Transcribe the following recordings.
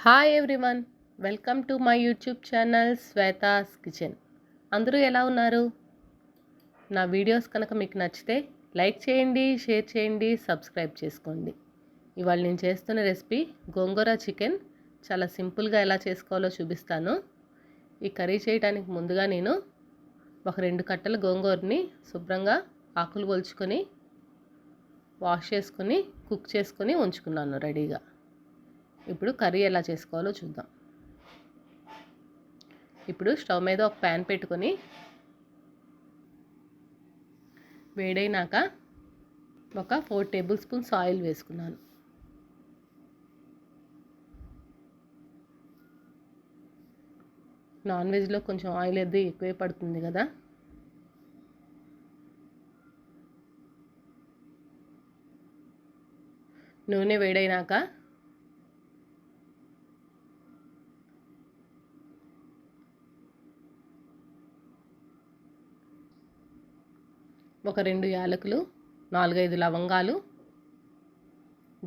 Hi everyone, welcome to my YouTube channel Shweta's kitchen. అందరూ ఎలా ఉన్నారు? నా వీడియోస్ కనుక మీకు నచ్చితే లైక్ చేయండి, షేర్ చేయండి, సబ్స్క్రైబ్ చేసుకోండి. ఇవాళ నేను చేస్తున్న రెసిపీ గోంగూర చికెన్. చాలా సింపుల్గా ఎలా చేసుకోవాలో చూపిస్తాను. ఈ కర్రీ చేయడానికి ముందుగా నేను ఒక 2 కట్టల గోంగూరని శుభ్రంగా ఆకులు ఒలుచుకొని వాష్ చేసుకొని కుక్ చేసుకొని ఉంచుకున్నాను రెడీగా. ఇప్పుడు కర్రీ ఎలా చేసుకోవాలో చూద్దాం. ఇప్పుడు స్టవ్ మీద ఒక ప్యాన్ పెట్టుకొని వేడైనాక ఒక 4 టేబుల్ స్పూన్స్ ఆయిల్ వేసుకున్నాను. నాన్ వెజ్లో కొంచెం ఆయిల్ అది ఎక్కువే పడుతుంది కదా. నూనె వేడైనాక ఒక 2 యాలకులు, 4-5 లవంగాలు,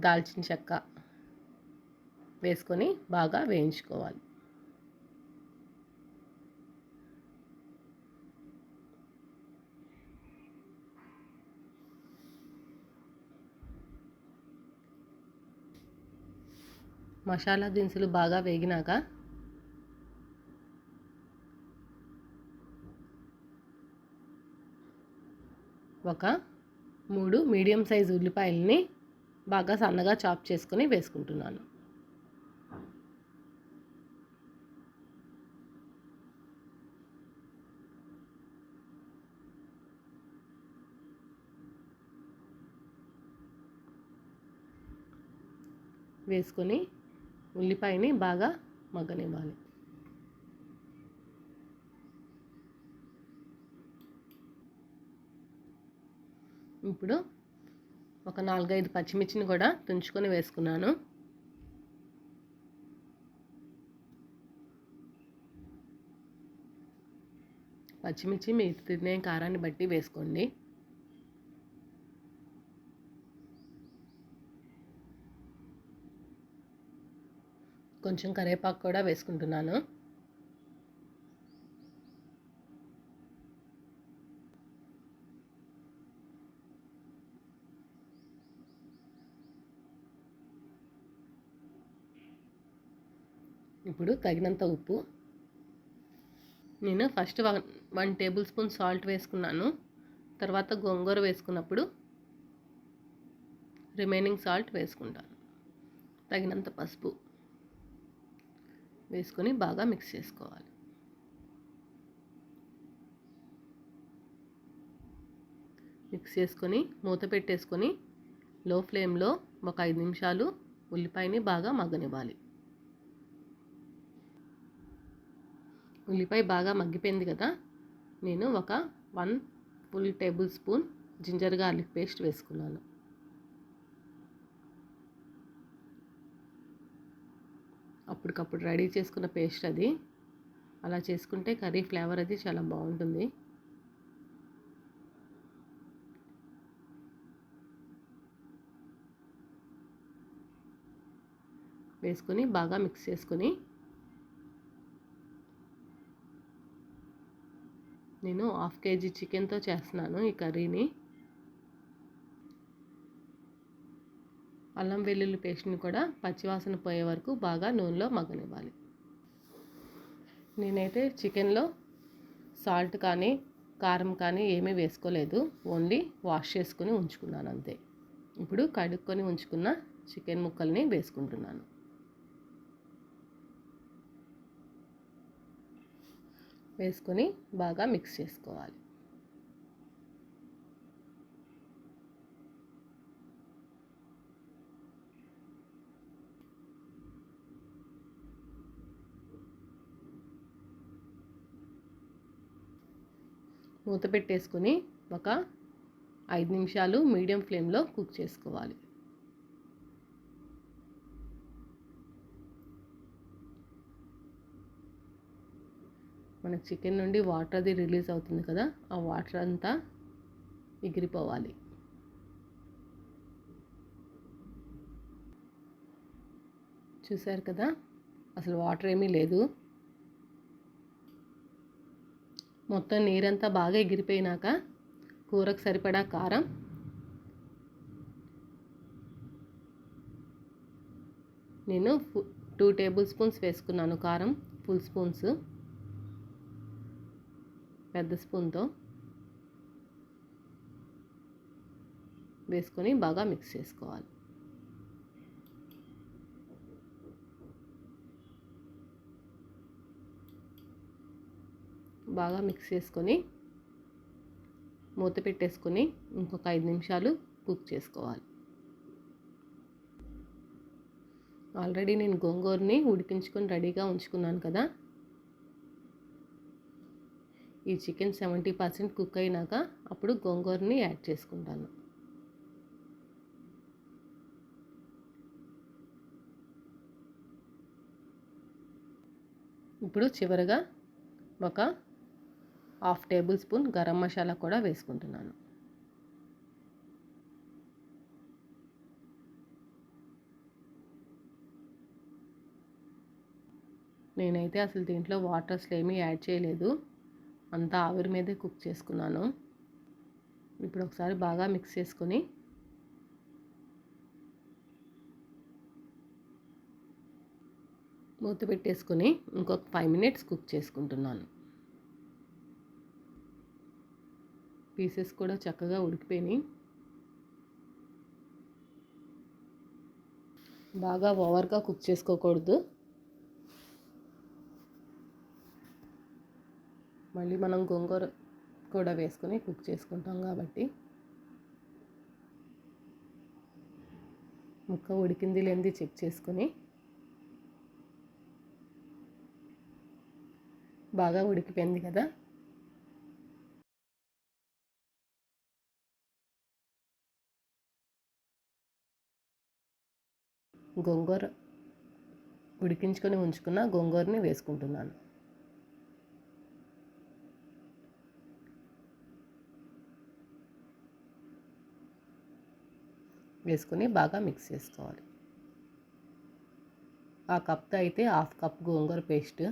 దాల్చిన చెక్క వేసుకొని బాగా వేయించుకోవాలి. మసాలా దినుసులు బాగా వేగినాక ఒక 3 మీడియం సైజు ఉల్లిపాయలని బాగా సన్నగా చాప్ చేసుకొని వేసుకుంటున్నాను. వేసుకొని ఉల్లిపాయని బాగా మగ్గనివ్వాలి. ఇప్పుడు ఒక 4-5 పచ్చిమిర్చిని కూడా తుంచుకొని వేసుకున్నాను. పచ్చిమిర్చి మీరు తినే కారాన్ని బట్టి వేసుకోండి. కొంచెం కరివేపాకు కూడా వేసుకుంటున్నాను. ఇప్పుడు తగినంత ఉప్పు. నేను ఫస్ట్ 1 టేబుల్ స్పూన్ సాల్ట్ వేసుకున్నాను. తర్వాత గోంగూర వేసుకున్నప్పుడు రిమైనింగ్ సాల్ట్ వేసుకుంటాను. తగినంత పసుపు వేసుకొని బాగా మిక్స్ చేసుకోవాలి. మిక్స్ చేసుకొని మూత పెట్టేసుకొని లో ఫ్లేమ్లో ఒక 5 నిమిషాలు ఉల్లిపాయని బాగా మగ్గనివ్వాలి. ఉల్లిపాయ బాగా మగ్గిపోయింది కదా. నేను ఒక 1 full tablespoon ginger garlic paste వేసుకున్నాను. అప్పటికప్పుడు రెడీ చేసుకున్న పేస్ట్ అది. అలా చేసుకుంటే కర్రీ ఫ్లేవర్ అది చాలా బాగుంటుంది. వేసుకొని బాగా మిక్స్ చేసుకొని నేను 1/2 కేజీ చికెన్తో చేస్తున్నాను ఈ కర్రీని. అల్లం వెల్లుల్లి పేస్ట్ని కూడా పచ్చివాసన పోయే వరకు బాగా నూనెలో మగ్గనివ్వాలి. నేనైతే చికెన్లో సాల్ట్ కానీ కారం కానీ ఏమీ వేసుకోలేదు. ఓన్లీ వాష్ చేసుకొని ఉంచుకున్నాను అంతే. ఇప్పుడు కడుక్కొని ఉంచుకున్న చికెన్ ముక్కల్ని వేసుకుంటున్నాను. వేసుకొని బాగా మిక్స్ చేసుకోవాలి. మూత పెట్టేసుకొని ఒక 5 నిమిషాలు మీడియం ఫ్లేమ్లో కుక్ చేసుకోవాలి. మనకి చికెన్ నుండి వాటర్ అది రిలీజ్ అవుతుంది కదా, ఆ వాటర్ అంతా ఎగిరిపోవాలి. చూసారు కదా, అసలు వాటర్ ఏమీ లేదు. మొత్తం నీరంతా బాగా ఎగిరిపోయినాక కూరకు సరిపడా కారం, నేను 2 టేబుల్ స్పూన్స్ వేసుకున్నాను కారం, ఫుల్ స్పూన్స్ పెద్ద స్పూన్తో వేసుకొని బాగా మిక్స్ చేసుకోవాలి. బాగా మిక్స్ చేసుకొని మూత పెట్టేసుకొని ఇంకొక 5 నిమిషాలు కుక్ చేసుకోవాలి. ఆల్రెడీ నేను గోంగూరని ఉడికించుకొని రెడీగా ఉంచుకున్నాను కదా. ఈ చికెన్ 70% కుక్ అయినాక అప్పుడు గోంగూరని యాడ్ చేసుకుంటాను. ఇప్పుడు చివరగా ఒక 1/2 టేబుల్ స్పూన్ గరం మసాలా కూడా వేసుకుంటున్నాను. నేనైతే అసలు దీంట్లో వాటర్స్ ఏమీ యాడ్ చేయలేదు, అంతా ఆవిరి మీదే కుక్ చేసుకున్నాను. ఇప్పుడు ఒకసారి బాగా మిక్స్ చేసుకొని మూత పెట్టేసుకొని ఇంకొక 5 మినిట్స్ కుక్ చేసుకుంటున్నాను. పీసెస్ కూడా చక్కగా ఉడికిపోయినాయి. బాగా ఓవర్గా కుక్ చేసుకోకూడదు, మళ్ళీ మనం గోంగూర కూడా వేసుకొని కుక్ చేసుకుంటాం కాబట్టి ముక్క ఉడికింది లేనిది చెక్ చేసుకొని బాగా ఉడికిపోయింది కదా. గోంగూర ఉడికించుకొని ఉంచుకున్న గోంగూరని వేసుకుంటున్నాను. వేసుకొని బాగా మిక్స్ చేసుకోవాలి. ఆ కప్తో అయితే 1/2 కప్ గోంగూర పేస్ట్,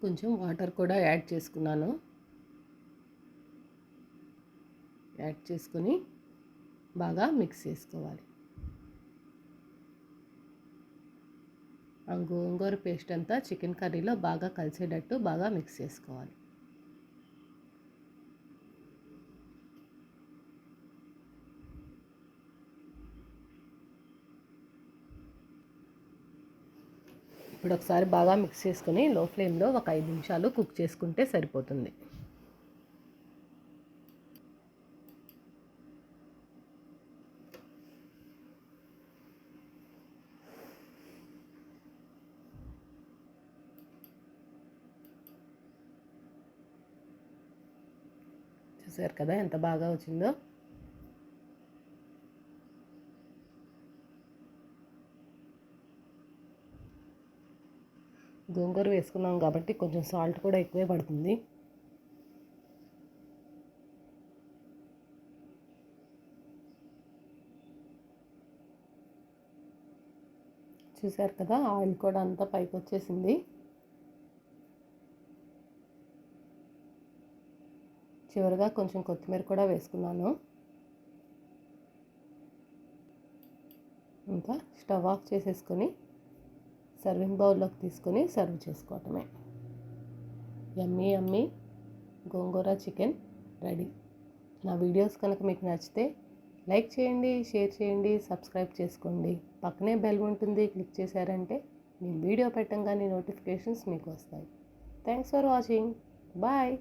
కొంచెం వాటర్ కూడా యాడ్ చేసుకున్నాను. యాడ్ చేసుకొని బాగా మిక్స్ చేసుకోవాలి. ఆ గోంగూర పేస్ట్ అంతా చికెన్ కర్రీలో బాగా కలిసేటట్టు బాగా మిక్స్ చేసుకోవాలి. ఇప్పుడు ఒకసారి బాగా మిక్స్ చేసుకొని లో ఫ్లేమ్లో ఒక 5 నిమిషాలు కుక్ చేసుకుంటే సరిపోతుంది. చూసారు కదా ఎంత బాగా వచ్చిందో. గోంగూర వేసుకున్నాం కాబట్టి కొంచెం సాల్ట్ కూడా ఎక్కువే పడుతుంది. చూసారు కదా ఆయిల్ కూడా అంతా పైకి వచ్చేసింది. చివరిగా కొంచెం కొత్తిమీర కూడా వేసుకున్నాను. ఇంకా స్టవ్ ఆఫ్ చేసేసుకొని సర్వింగ్ బౌల్లోకి తీసుకొని సర్వ్ చేసుకోవటమే. యమ్మీ యమ్మీ గోంగూర చికెన్ రెడీ. నా వీడియోస్ కనుక మీకు నచ్చితే లైక్ చేయండి, షేర్ చేయండి, సబ్స్క్రైబ్ చేసుకోండి. పక్కనే బెల్ ఉంటుంది, క్లిక్ చేశారంటే నేను వీడియో పెట్టంగానే నోటిఫికేషన్స్ మీకు వస్తాయి. Thanks for watching. బాయ్.